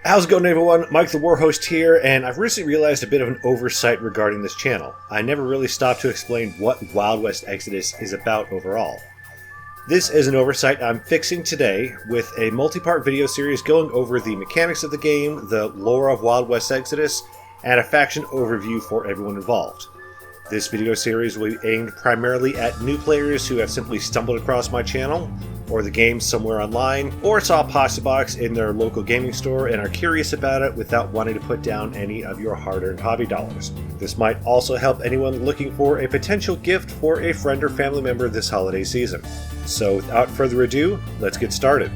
How's it going, everyone? Mike the Warhost here, and I've recently realized a bit of an oversight regarding this channel. I never really stopped to explain what Wild West Exodus is about overall. This is an oversight I'm fixing today with a multi-part video series going over the mechanics of the game, the lore of Wild West Exodus, and a faction overview for everyone involved. This video series will be aimed primarily at new players who have simply stumbled across my channel, or the game somewhere online, or saw a pasta box in their local gaming store and are curious about it without wanting to put down any of your hard-earned hobby dollars. This might also help anyone looking for a potential gift for a friend or family member this holiday season. So without further ado, let's get started.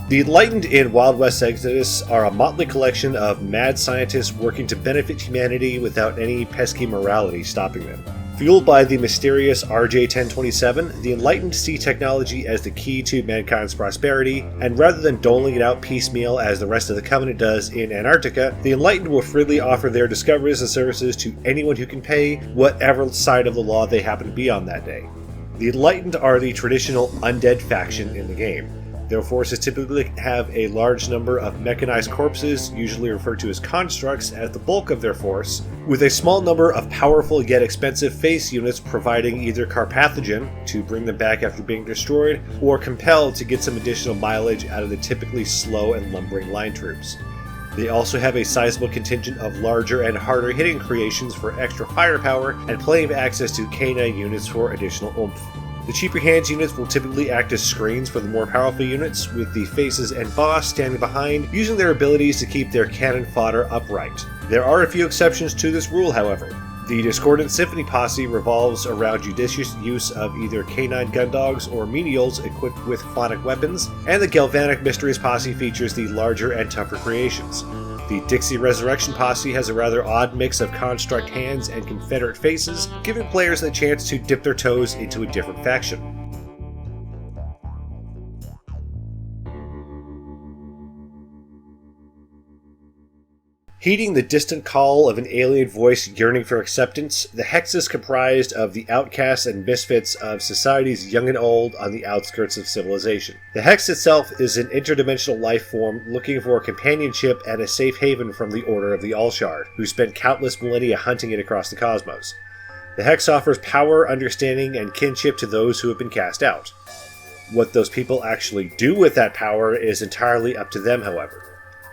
The Enlightened in Wild West Exodus are a motley collection of mad scientists working to benefit humanity without any pesky morality stopping them. Fueled by the mysterious RJ-1027, the Enlightened see technology as the key to mankind's prosperity, and rather than doling it out piecemeal as the rest of the Covenant does in Antarctica, the Enlightened will freely offer their discoveries and services to anyone who can pay, whatever side of the law they happen to be on that day. The Enlightened are the traditional undead faction in the game. Their forces typically have a large number of mechanized corpses, usually referred to as constructs, as the bulk of their force, with a small number of powerful yet expensive face units providing either Carpathogen, to bring them back after being destroyed, or Compelled to get some additional mileage out of the typically slow and lumbering line troops. They also have a sizable contingent of larger and harder hitting creations for extra firepower, and plenty of access to canine units for additional oomph. The cheaper hands units will typically act as screens for the more powerful units, with the faces and boss standing behind, using their abilities to keep their cannon fodder upright. There are a few exceptions to this rule, however. The Discordant Symphony Posse revolves around judicious use of either canine gun dogs or menials equipped with phonic weapons, and the Galvanic Mysteries Posse features the larger and tougher creations. The Dixie Resurrection Posse has a rather odd mix of construct hands and Confederate faces, giving players the chance to dip their toes into a different faction. Heeding the distant call of an alien voice yearning for acceptance, the Hex is comprised of the outcasts and misfits of society's young and old on the outskirts of civilization. The Hex itself is an interdimensional life form looking for companionship and a safe haven from the Order of the Allshard, who spent countless millennia hunting it across the cosmos. The Hex offers power, understanding, and kinship to those who have been cast out. What those people actually do with that power is entirely up to them, however.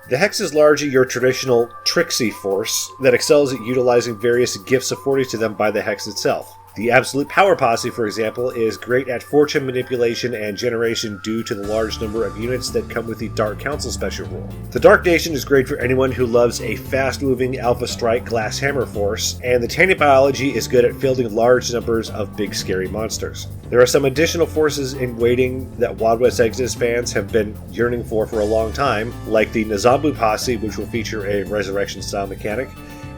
The Hex is largely your traditional tricksy force that excels at utilizing various gifts afforded to them by the Hex itself. The Absolute Power Posse, for example, is great at fortune manipulation and generation due to the large number of units that come with the Dark Council special rule. The Dark Nation is great for anyone who loves a fast-moving Alpha Strike Glass Hammer force, and the Tainted Biology is good at fielding large numbers of big scary monsters. There are some additional forces in waiting that Wild West Exodus fans have been yearning for a long time, like the Nzambu Posse, which will feature a resurrection-style mechanic,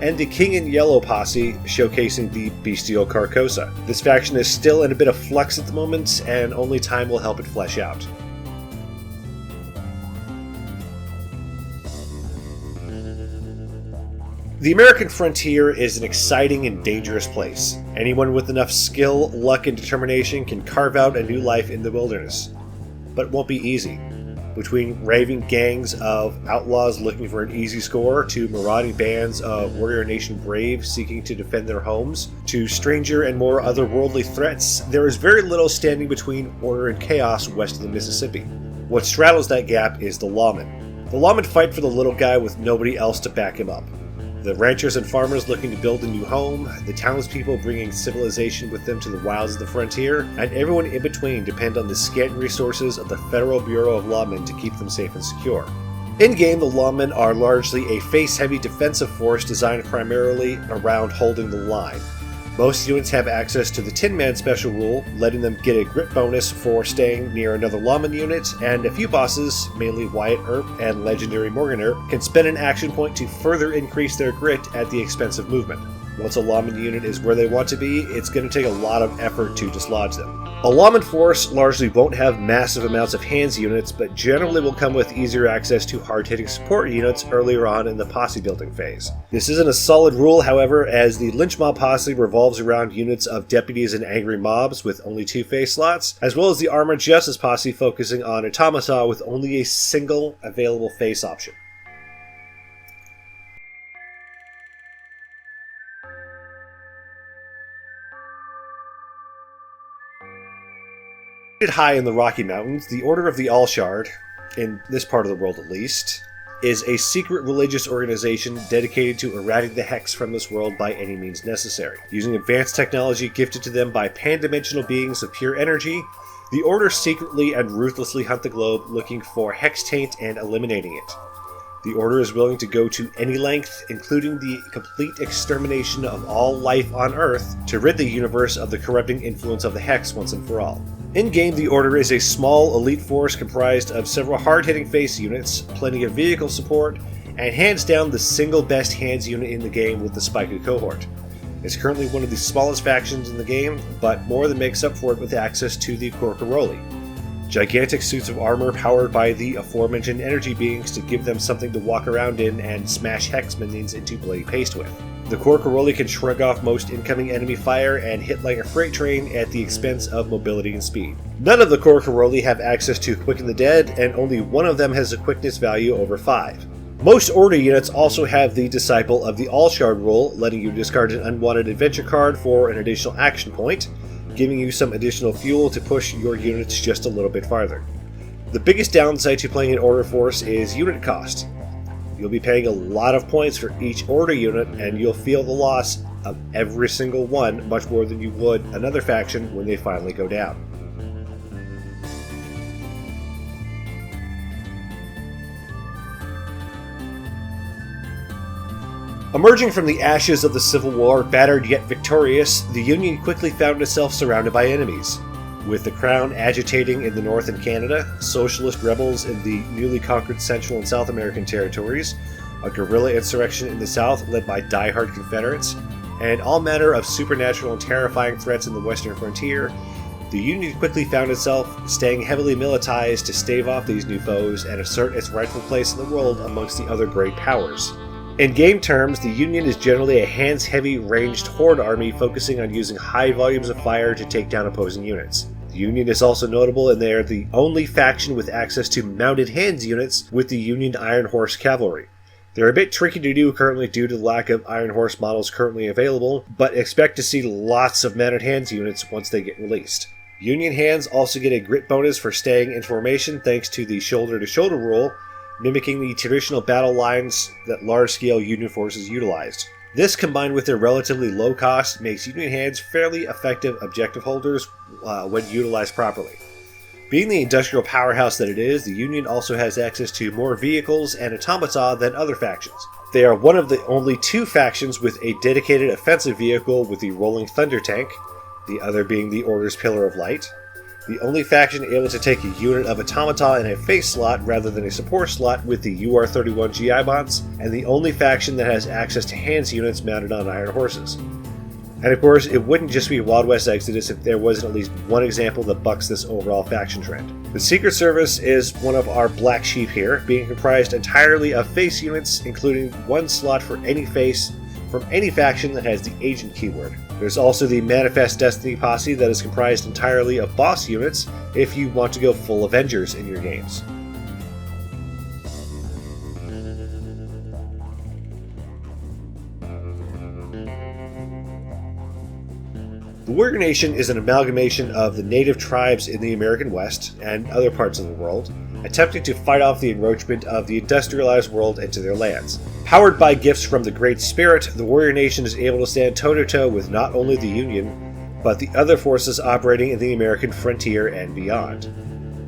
and the King in Yellow Posse, showcasing the Bestial Carcosa. This faction is still in a bit of flux at the moment, and only time will help it flesh out. The American frontier is an exciting and dangerous place. Anyone with enough skill, luck, and determination can carve out a new life in the wilderness. But it won't be easy. Between raving gangs of outlaws looking for an easy score, to marauding bands of Warrior Nation braves seeking to defend their homes, to stranger and more otherworldly threats, there is very little standing between order and chaos west of the Mississippi. What straddles that gap is the Lawmen. The Lawmen fight for the little guy with nobody else to back him up. The ranchers and farmers looking to build a new home, the townspeople bringing civilization with them to the wilds of the frontier, and everyone in between depend on the scant resources of the Federal Bureau of Lawmen to keep them safe and secure. In-game, the Lawmen are largely a face-heavy defensive force designed primarily around holding the line. Most units have access to the Tin Man special rule, letting them get a grit bonus for staying near another Lawman unit, and a few bosses, mainly Wyatt Earp and legendary Morgan Earp, can spend an action point to further increase their grit at the expense of movement. Once a Lawmen unit is where they want to be, it's going to take a lot of effort to dislodge them. A Lawmen force largely won't have massive amounts of hands units, but generally will come with easier access to hard-hitting support units earlier on in the posse building phase. This isn't a solid rule, however, as the Lynch Mob posse revolves around units of deputies and angry mobs with only 2 face slots, as well as the Armored Justice posse focusing on automata with only a single available face option. High in the Rocky Mountains, the Order of the All-Shard, in this part of the world at least, is a secret religious organization dedicated to eradicating the Hex from this world by any means necessary. Using advanced technology gifted to them by pan-dimensional beings of pure energy, the Order secretly and ruthlessly hunt the globe looking for Hex taint and eliminating it. The Order is willing to go to any length, including the complete extermination of all life on Earth, to rid the universe of the corrupting influence of the Hex once and for all. In-game, the Order is a small elite force comprised of several hard-hitting face units, plenty of vehicle support, and hands down the single best hands unit in the game with the Spica cohort. It's currently one of the smallest factions in the game, but more than makes up for it with access to the Corcoroli. Gigantic suits of armor powered by the aforementioned energy beings to give them something to walk around in and smash Hex minions into bloody paste with. The Corcoroli can shrug off most incoming enemy fire and hit like a freight train at the expense of mobility and speed. None of the Corcoroli have access to Quicken the Dead, and only one of them has a quickness value over 5. Most Order units also have the Disciple of the All-Shard rule, letting you discard an unwanted adventure card for an additional action point, giving you some additional fuel to push your units just a little bit farther. The biggest downside to playing an Order force is unit cost. You'll be paying a lot of points for each Order unit, and you'll feel the loss of every single one much more than you would another faction when they finally go down. Emerging from the ashes of the Civil War, battered yet victorious, the Union quickly found itself surrounded by enemies. With the Crown agitating in the North and Canada, socialist rebels in the newly conquered Central and South American territories, a guerrilla insurrection in the South led by die-hard Confederates, and all manner of supernatural and terrifying threats in the Western frontier, the Union quickly found itself staying heavily militarized to stave off these new foes and assert its rightful place in the world amongst the other great powers. In game terms, the Union is generally a hands-heavy ranged horde army focusing on using high volumes of fire to take down opposing units. The Union is also notable in they are the only faction with access to mounted hands units with the Union Iron Horse Cavalry. They're a bit tricky to do currently due to the lack of Iron Horse models currently available, but expect to see lots of mounted hands units once they get released. Union hands also get a grit bonus for staying in formation thanks to the shoulder-to-shoulder rule, mimicking the traditional battle lines that large-scale Union forces utilized. This, combined with their relatively low cost, makes Union hands fairly effective objective holders when utilized properly. Being the industrial powerhouse that it is, the Union also has access to more vehicles and automata than other factions. They are one of the only 2 factions with a dedicated offensive vehicle with the Rolling Thunder tank, the other being the Order's Pillar of Light. The only faction able to take a unit of automata in a face slot rather than a support slot with the UR-31 GI bots, and the only faction that has access to hands units mounted on iron horses. And of course, it wouldn't just be Wild West Exodus if there wasn't at least one example that bucks this overall faction trend. The Secret Service is one of our black sheep here, being comprised entirely of face units, including one slot for any face from any faction that has the agent keyword. There's also the Manifest Destiny posse that is comprised entirely of boss units if you want to go full Avengers in your games. The Warrior Nation is an amalgamation of the native tribes in the American West and other parts of the world, attempting to fight off the encroachment of the industrialized world into their lands. Powered by gifts from the Great Spirit, the Warrior Nation is able to stand toe-to-toe with not only the Union, but the other forces operating in the American frontier and beyond.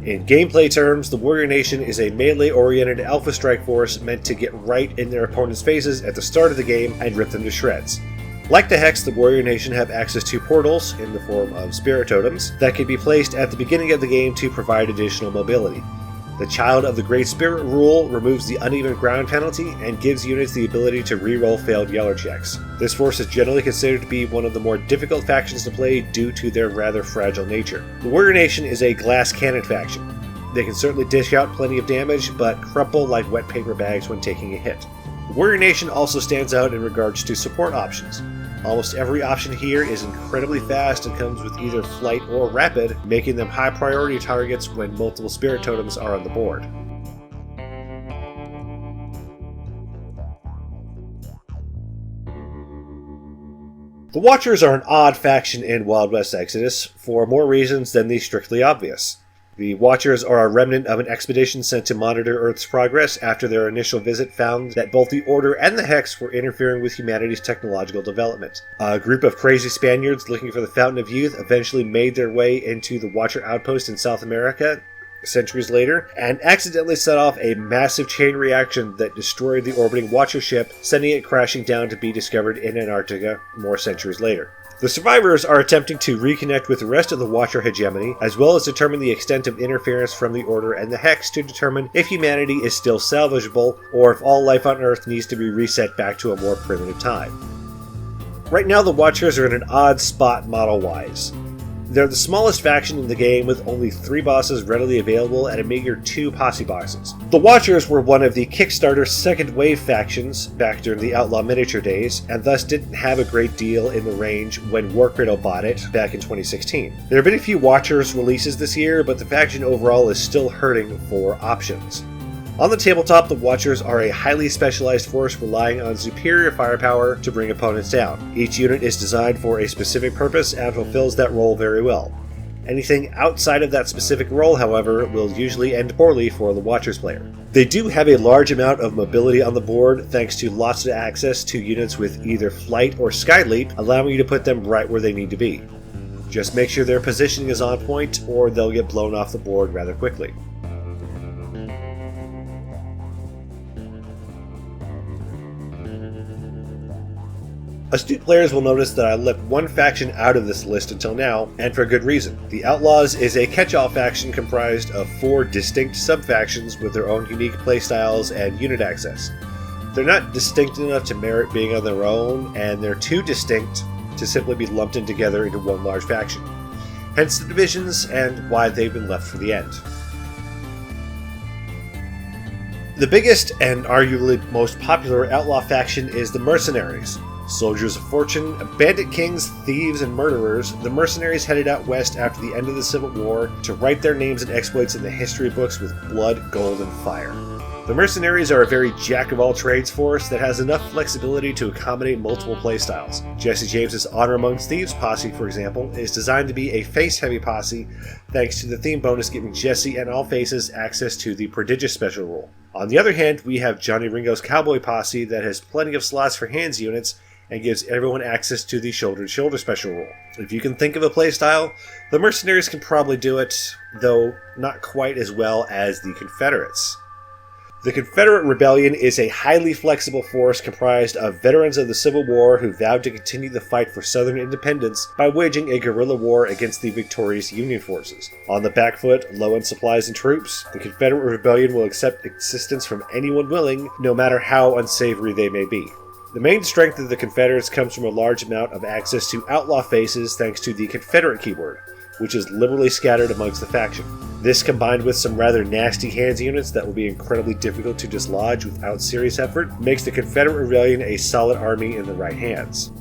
In gameplay terms, the Warrior Nation is a melee-oriented alpha strike force meant to get right in their opponents' faces at the start of the game and rip them to shreds. Like the Hex, the Warrior Nation have access to portals, in the form of spirit totems, that can be placed at the beginning of the game to provide additional mobility. The Child of the Great Spirit rule removes the uneven ground penalty and gives units the ability to reroll failed Yeller checks. This force is generally considered to be one of the more difficult factions to play due to their rather fragile nature. The Warrior Nation is a glass cannon faction. They can certainly dish out plenty of damage, but crumple like wet paper bags when taking a hit. The Warrior Nation also stands out in regards to support options. Almost every option here is incredibly fast and comes with either flight or rapid, making them high priority targets when multiple spirit totems are on the board. The Watchers are an odd faction in Wild West Exodus, for more reasons than the strictly obvious. The Watchers are a remnant of an expedition sent to monitor Earth's progress after their initial visit found that both the Order and the Hex were interfering with humanity's technological development. A group of crazy Spaniards looking for the Fountain of Youth eventually made their way into the Watcher outpost in South America centuries later, and accidentally set off a massive chain reaction that destroyed the orbiting Watcher ship, sending it crashing down to be discovered in Antarctica more centuries later. The survivors are attempting to reconnect with the rest of the Watcher hegemony, as well as determine the extent of interference from the Order and the Hex to determine if humanity is still salvageable, or if all life on Earth needs to be reset back to a more primitive time. Right now the Watchers are in an odd spot model-wise. They're the smallest faction in the game with only 3 bosses readily available and a meager 2 posse boxes. The Watchers were one of the Kickstarter second wave factions back during the Outlaw miniature days, and thus didn't have a great deal in the range when Warcradle bought it back in 2016. There have been a few Watchers releases this year, but the faction overall is still hurting for options. On the tabletop, the Watchers are a highly specialized force relying on superior firepower to bring opponents down. Each unit is designed for a specific purpose and fulfills that role very well. Anything outside of that specific role, however, will usually end poorly for the Watchers player. They do have a large amount of mobility on the board thanks to lots of access to units with either flight or sky leap, allowing you to put them right where they need to be. Just make sure their positioning is on point or they'll get blown off the board rather quickly. Astute players will notice that I left one faction out of this list until now, and for good reason. The Outlaws is a catch-all faction comprised of 4 distinct sub-factions with their own unique playstyles and unit access. They're not distinct enough to merit being on their own, and they're too distinct to simply be lumped in together into one large faction. Hence the divisions and why they've been left for the end. The biggest and arguably most popular outlaw faction is the Mercenaries. Soldiers of fortune, bandit kings, thieves, and murderers, the mercenaries headed out west after the end of the Civil War to write their names and exploits in the history books with blood, gold, and fire. The mercenaries are a very jack-of-all-trades force that has enough flexibility to accommodate multiple playstyles. Jesse James's Honor Amongst Thieves posse, for example, is designed to be a face-heavy posse thanks to the theme bonus giving Jesse and all faces access to the Prodigious special rule. On the other hand, we have Johnny Ringo's Cowboy posse that has plenty of slots for hands units and gives everyone access to the shoulder-to-shoulder special rule. If you can think of a playstyle, the Mercenaries can probably do it, though not quite as well as the Confederates. The Confederate Rebellion is a highly flexible force comprised of veterans of the Civil War who vowed to continue the fight for Southern independence by waging a guerrilla war against the victorious Union forces. On the back foot, low in supplies and troops, the Confederate Rebellion will accept assistance from anyone willing, no matter how unsavory they may be. The main strength of the Confederates comes from a large amount of access to outlaw faces thanks to the Confederate keyword, which is liberally scattered amongst the faction. This, combined with some rather nasty hands units that will be incredibly difficult to dislodge without serious effort, makes the Confederate Rebellion a solid army in the right hands.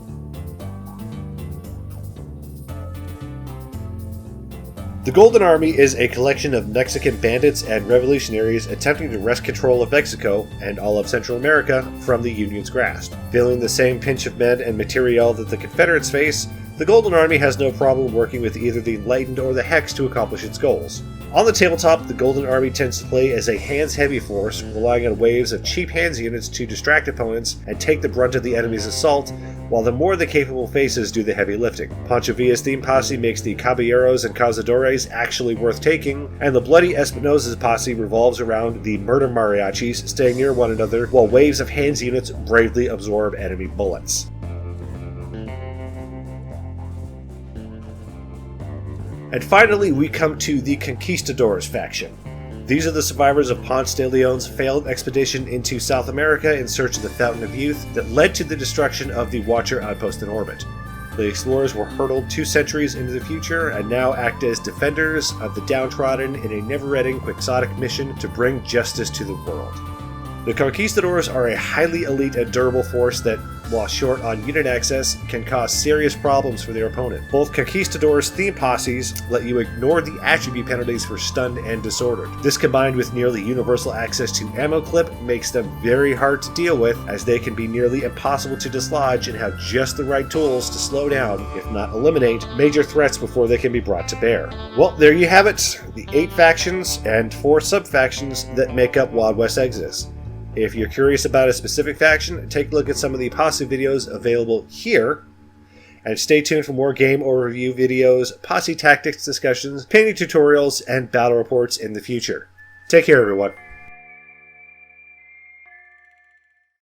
The Golden Army is a collection of Mexican bandits and revolutionaries attempting to wrest control of Mexico and all of Central America from the Union's grasp. Feeling the same pinch of men and materiel that the Confederates face, the Golden Army has no problem working with either the Enlightened or the Hex to accomplish its goals. On the tabletop, the Golden Army tends to play as a hands-heavy force, relying on waves of cheap hands units to distract opponents and take the brunt of the enemy's assault, while the more the capable faces do the heavy lifting. Pancho Villa's theme posse makes the Caballeros and Cazadores actually worth taking, and the Bloody Espinosa's posse revolves around the Murder Mariachis, staying near one another while waves of hands units bravely absorb enemy bullets. And finally, we come to the Conquistadors faction. These are the survivors of Ponce de Leon's failed expedition into South America in search of the Fountain of Youth that led to the destruction of the Watcher outpost in orbit. The explorers were hurtled 2 centuries into the future and now act as defenders of the downtrodden in a never-ending quixotic mission to bring justice to the world. The Conquistadors are a highly elite and durable force that, while short on unit access, can cause serious problems for their opponent. Both Conquistadors' theme posses let you ignore the attribute penalties for stunned and disordered. This, combined with nearly universal access to ammo clip, makes them very hard to deal with, as they can be nearly impossible to dislodge and have just the right tools to slow down, if not eliminate, major threats before they can be brought to bear. Well, there you have it, the 8 factions and 4 sub-factions that make up Wild West Exodus. If you're curious about a specific faction, take a look at some of the posse videos available here, and stay tuned for more game overview videos, posse tactics discussions, painting tutorials, and battle reports in the future. Take care, everyone.